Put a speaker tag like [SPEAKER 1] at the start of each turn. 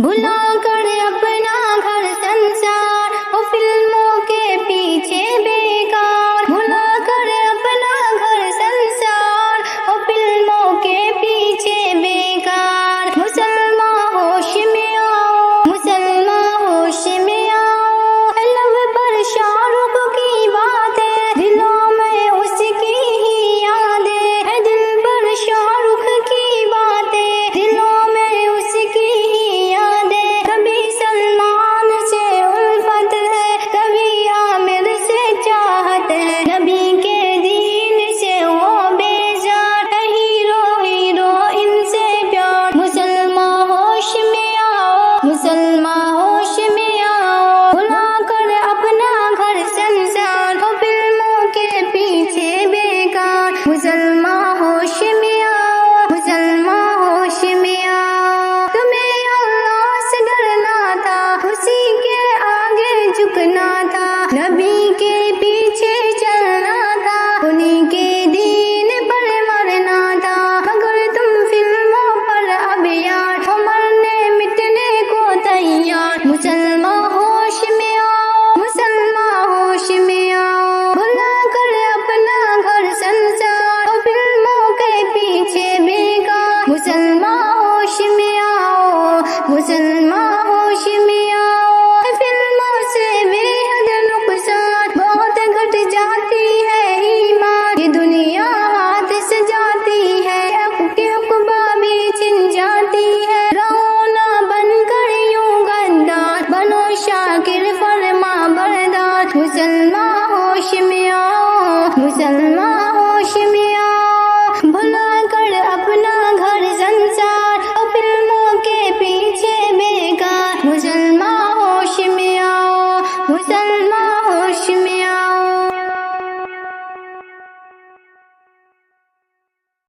[SPEAKER 1] بھلا کر اپنا گھر سنسار وہ فلموں کے پیچھے بیکار، بھلا کر اپنا گھر سنسار وہ فلموں کے پیچھے بیکار۔ مسلمان ہوش میں آؤ، مسلمان ہوش میں آؤ، لب پر شاہ رخ کی باتیں، دلوں میں اس کی ہی یادیں ہیں، دل پر شاہ رخ کی باتیں، دلوں میں اس کی ہی یادیں۔ کبھی سلمان سے الفت ہے، کبھی عامر سے چاہت ہے، نبی کے دین سے وہ بیزار ہے، ہیرو ہیرو ان سے پیار۔ مسلمان ہوش میں آؤ، مسلمان ہوش میں آؤ، بھلا کر اپنا گھر سنسار ہو فلموں کے پیچھے بیکار۔ مسلمان ہوش میں آؤ، مسلمان ہوش میں آؤ، تمہیں اللہ سے ڈرنا تھا، اسی کے آگے جھکنا تھا، نبی کے پیچھے چلنا تھا، انہی کے دین پر مرنا تھا۔ اگر تم فلموں پر اب یار ہو، مرنے مٹنے کو تیار، مسلمان ہوش میں آؤ، مسلمان ہوش میں آؤ، بھلا کر اپنا گھر سنسار ہو فلموں کے پیچھے بیکار۔ مسلمان ہوش میں آؤ، مسلمان ہوش میں آؤ، فلموں سے بے حد نقصان، بہت گھٹ جاتی ہے ایمان، یہ دنیا ہاتھ سے جاتی ہے، اب کی عقبہ بھی چھن جاتی ہے۔ رہو نہ بن کر یوں غدار، بنو شاکر فرما بردار۔ مسلمان ہوش میں آؤ، مسلمان ہوش میں آؤ، بھلا کر اپنا گھر سنسار اور فلموں کے پیچھے بیکار۔ مسلمان ہوش میں آؤ، مسلمان ہوش میں آؤ۔